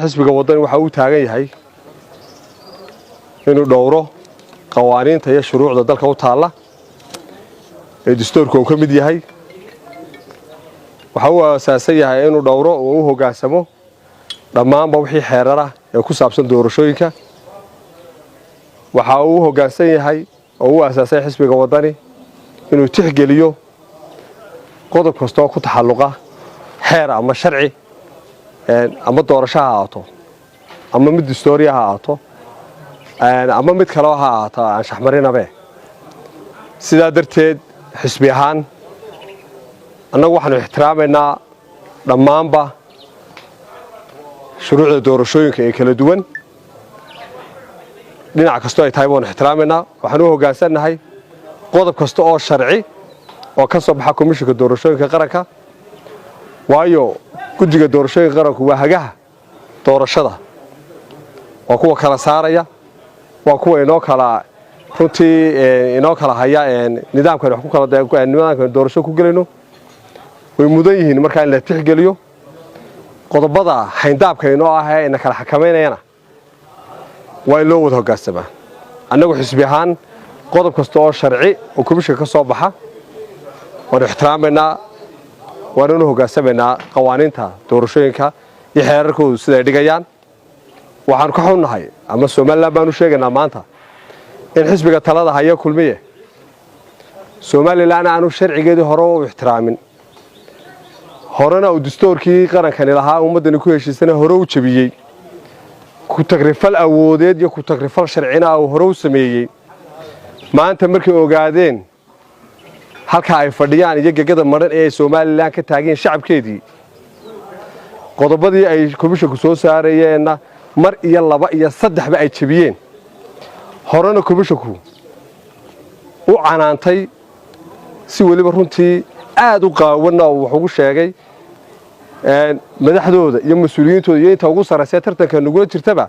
xisbiga wadani waxa uu taagan yahay inuu dhowro qawaaniinta iyo shuruucda dalka u taala ee dastuurku ka mid yahay waxa uu asaasan yahay inuu dhowro oo uu hoggaansamo dhammaanba wixii xeerar ah ee ku saabsan doorashooyinka waxa uu hoggaansan yahay oo uu asaasay xisbiga wadani inuu tixgeliyo qodob kasta oo ku taxalluqa xeer ama sharci ama doorasho ha ahaato ama mid dastuuri ha ahaato ama mid kale ha ahaato aan shaxmarinabe sidaa darteed xisbi ahaan annagu waxaanu ixtiraamaynaa dhammaanba shuruucda doorashooyinka ee kala duwan dhinac kastoo ay tahay baanu ixtiraamaynaa waxaanu u hoggaansannahay qodob kasta oo sharci oo ka soo baxa komishinka doorashooyinka qaranka waayo guddiga doorashooyinka qaranku waa hagaha doorashada waa kuwa kala saaraya waa kuwa inoo kala haya nidaamkan wax ku kala nidaamkan doorasho ku galayno way mudan yihiin markaa in la tixgeliyo qodobada hayndaabka inoo ah ee ina kala xakameynayana waa in loo wada hoggaansamaa annagu xisbi ahaan qodob kasta oo sharci oo komishinka ka soo baxa waanu ixtiraamaynaa waananu hoggaansamaynaa qawaaniinta doorashooyinka iyo xeerarkoodu siday dhigayaan waxaanu ka xunnahay ama somalilan baanu sheegaynaa maanta in xisbiga talada haya kulmiye somalilan aanu sharcigeedii hore u ixtiraamin horena uu dastuurkii qarankani lahaa ummaddani ku heshiisana hore u jabiyey ku tagrifal awoodeed iyo ku tagrifal sharcina uu hore u sameeyey maanta markay ogaadeen halka ay fadhiyaan iyo gegada maran ee somalilan ka taageen shacabkeedii qodobadii ay komishinku soo saarayeenna mar iyo laba iyo saddexba ay jabiyeen horena komishinku u canaantay si weliba runtii aad u qaawanna uu wax ugu sheegay madaxdooda iyo mas-uuliyiintooda iyo inta ugu sarraysee tartanka nagula jirtaba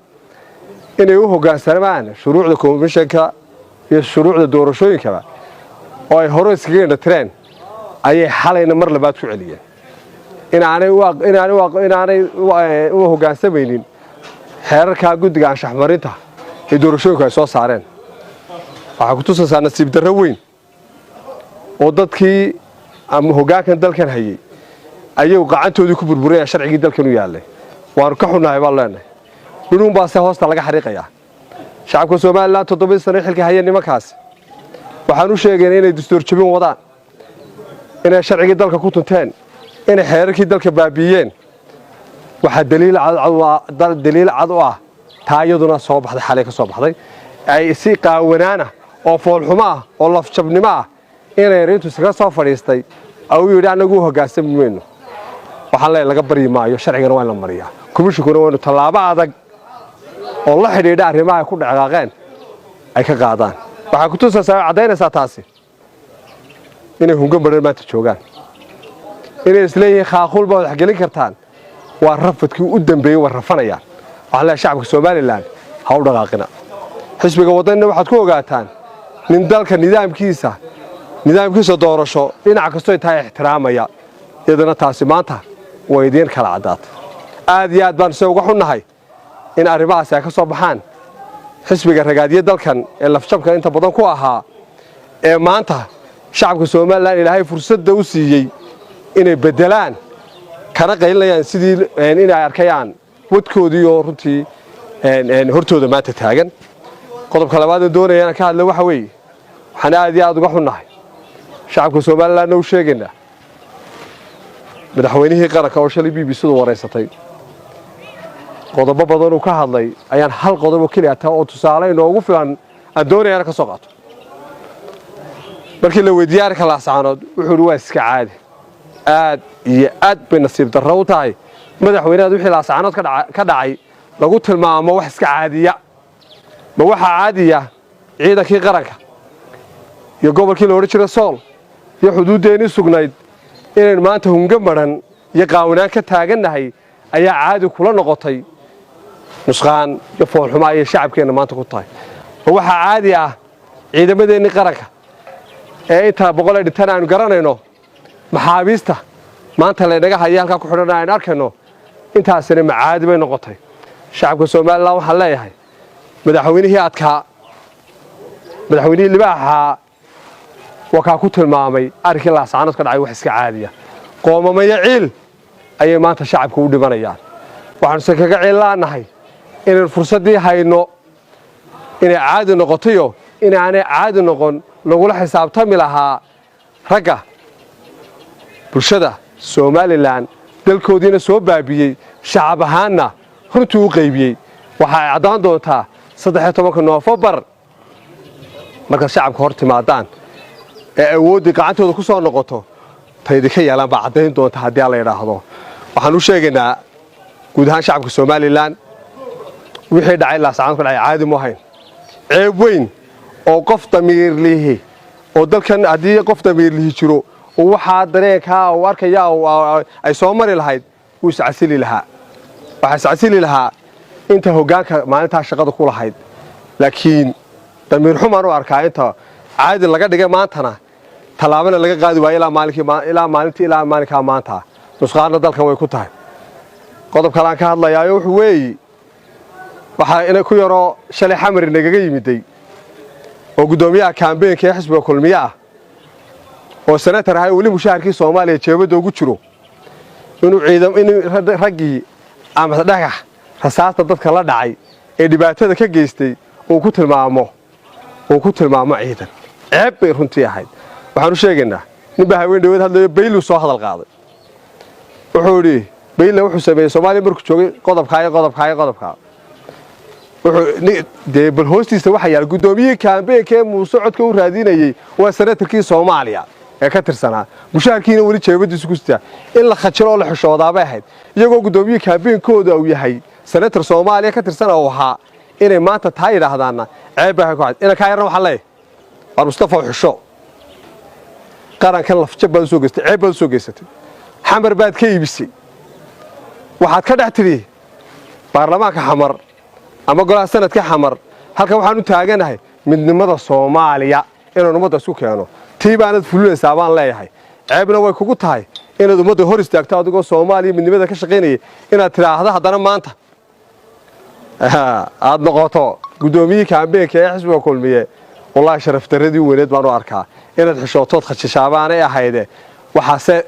inay u hoggaansamaan shuruucda komishinka iyo shuruucda doorashooyinkaba oo ay hore iskaga indhatireen ayay xalayna mar labaad ku celiyeen inaanay u hoggaansamaynin xeerarkaa guddiga anshaxmarinta ee doorashooyinku ay soo saareen waxaa ku tusaysaa nasiib darro weyn oo dadkii ama hoggaankan dalkan hayey ayuu gacantoodii ku burburaya sharcigii dalkan u yaallay waanu ka xunnahay baan leenahay dhunuun baase hoosta laga xariiqayaa shacabka somalilan 7 sano xilka haya nimankaasi waxaan u sheegeen inay dastuur jabin wadaan inay sharcigii dalka ku tunteen inay xeerarkii dalka baabiiyeen waxa daliil cad u ah taayaduna soo baxday xalay ka soo baxday ay si qaawanaana oo foolxumo ah oo lafjabnimo ah inay reetu iskaga soo fadhiistay oo yidhi anagu hoggaansan mayno waxaan leeyahay laga bari maayo sharcigana waa in la mariyaa komishinkuna waa inuu tallaabo adag oo la xidhiidha arrimaha ay ku dhaqaaqeen ay ka qaadaan waxaa ku tusaysaa caddaynaysaa taasi inay hungan badan maanta joogaan inay isleeyihiin khaaqulba wax gelin kartaan waa rafadkii u dambeeyey waa rafanayaan waxaan leeyahay shacabka somalilan ha u dhaqaaqina xisbiga wadanina waxaad ku ogaataan nin dalka nidaamkiisa doorasho dhinac kastoo ay tahay ixtiraamaya iyadana taasi maanta way idiin kala caddaatay aad iyo aad baan se uga xunnahay in arrimahaasi ay ka soo baxaan xisbiga ragaadiye dalkan ee lafjabka inta badan ku ahaa ee maanta shacabka somalilan ilaahay fursadda u siiyey inay beddelaan kana qaylinayaan sidii inay arkayaan wadkoodii oo runtii hortooda maanta taagan qodobka labaad ee doonayana ka hadla waxa weeye waxaan aad iyo aad uga xunnahay shacabka somalilanna u sheegaynaa madaxweynihii qaranka oo shalay bbcdu waraysatay qodobo badan uu ka hadlay ayaan hal qodob oo keliya taa oo tusaale inoogu filan aan doonayana ka soo qaato markii la weydiiyey arrinka laascaanood wuxuu yidhi waa iska caadi aad iyo aad bay nasiib darro u tahay madaxweynahaad wixii laascaanood ka dhacay lagu tilmaamo wax iska caadiya ma waxaa caadiya ciidankii qaranka iyo gobolkii la odhan jiray sool iyo xuduuddeenii sugnayd inayn maanta hunga madhan iyo qaawanaan ka taagannahay ayaa caadi kula noqotay nusqaan iyo foolxuma ayay shacabkeenna maanta ku tahay ma waxaa caadi ah ciidamadeennii qaranka ee intaa 100 dhintaan aanu garanayno maxaabiista maanta laynaga haya halkaa ku xidhan aynu arkayno intaasina macaadi bay noqotay shacabka Soomaaliland waxa leeyahay madaxweynihii adkaa madaxweynihii libaaxa waxa ku tilmaamay arkii la saanad ka dhacay wax iska caadiya qoomamaya ciil ayay maanta shacabku u dhimanayaan waxaan se kaga ciilaanahay in fursadii hayno inay caadi noqotayo inaanay caadi noqon lagula xisaabtami lahaa ragga bulshada Soomaaliland dalkoodiina soo baabiyay shacab ahaanna runtii u qaybiyay waxa ay cadaan doontaa 13 Noofambar marka shacabka hor timaadaan ee awoodii gacantooda ku soo noqoto taydi ka yeelan baa cadayn doonta hadii la yiraahdo waxaan u sheegaynaa guud ahaan shacabka Soomaaliland wixii dhacay la saacad ku dhacay caadi ma ahayn ceeb weyn oo qof damiir lihi oo dalkan hadii qof damiir lihi jiro oo waxa dareenka oo arkaya ay soo mari lahayd uu iscasili lahaa waxa iscasili lahaa inta hoggaanka maalinta shaqada ku lahayd laakiin damiir xumaan u arkaa inta caadi laga dhigay maantana talaabana laga qaadi waayay ilaa maalinka maanta nusqaana dalkan way ku tahay qodob kale aan ka hadlayaa wuxuu weeyii waxa inay ku yaro shalay xamar nagaga yimiday oo gudoomiyaha campaign-ka ee xisbiga kulmiye ah oo senator ahay wali mushaharkii Soomaaliya jeebada ugu jiro inuu raggii ama dhagax rasaasta dadka la dhacay ee dhibaatada ka geystay oo ku tilmaamo ciidan ceeb bay runtii ahayd waxaan u sheegaynaa ninba haween dhaweed hadlayo Baylu soo hadal qaaday wuxuu yiri Baylu wuxuu sameeyay Soomaaliya markuu joogay qodobka wuxuu bal hoostiisa waxa yaal gudoomiye campaign-ka Muuse codka u raadinayay waa senatorkii Soomaaliya ee ka tirsanaa mushaharkiina wali jeebadiisu ku sita in la khajiro la xishoodaa bay ahayd iyagoo gudoomiye campaign-kooda uu yahay senator Soomaaliya ka tirsan oo ahaa inay maanta taa yiraahdaan ceeb baa ku cad ina ka yarna waxa leeyahay war Mustafa xisho qarankan lafjabad soo geystay ceeb bad soo geysatay xamar baad ka iibisay waxaad ka dhax tiri baarlamaanka xamar ama golaha sanadka xamar halka waxaan u taaganahay midnimada Soomaaliya inaan umada isku keeno tiibaanad fulinaysaa baan leeyahay ceebna way kugu tahay inaad umada hor istaagto adigoo Soomaaliya midnimada ka shaqeynaya inaad tiraahdo haddana maanta aad noqoto gudoomiye campaign-ka ee xisbiga kulmiye wallahi sharaf daradii weyneed baan u arkaa inaad xishootood khashishaabaan ay ahayde waxaase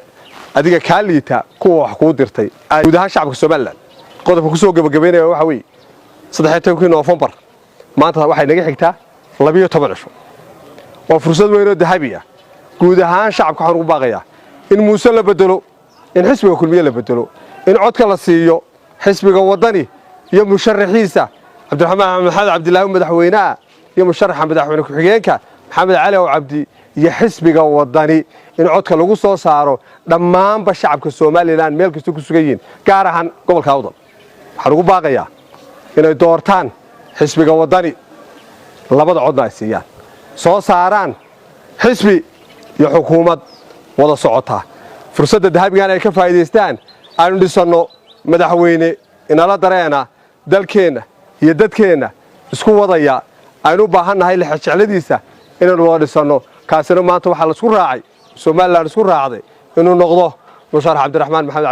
adiga ka liita kuwa wax ku dirtay guud ahaan shacabka Soomaaliland qodobka ku soo gabagabeynaya waxa weey 13 Noofambar maanta waxay naga xigtaa 12 cisho waa fursad weyn oo dahabi ah guud ahaan shacabka waxaan ugu baaqayaa in Muuse la bedelo in xisbiga kulmiye la bedelo in codka la siiyo xisbiga wadani iyo musharaxiisa Cabdiraxmaan Maxamed Cabdilaahi madaxweynaha iyo musharaxa madaxweyne ku xigeenka Maxamed Cali oo Cabdi iyo xisbiga wadani in codka lagu soo saaro dhammaanba shacabka Soomaaliland meel kasta ku sugan yihiin gaar ahaan gobolka Awdal waxaan ugu baaqayaa inay doortaan xisbiga wadani labada codna ay siiyaan soo saaraan xisbi iyo xukuumad wada socota fursadda dahabigan ay ka faa'iideystaan aanu dhisano madaxweyne inala dareena dalkeena iyo dadkeena isku wadaya aynu baahannahay la xajecladiisa inaan wada dhisano kaasina maanta waxa la isku raacay Soomaaliland isku raacday inuu noqdo musharax Cabdiraxmaan Maxamed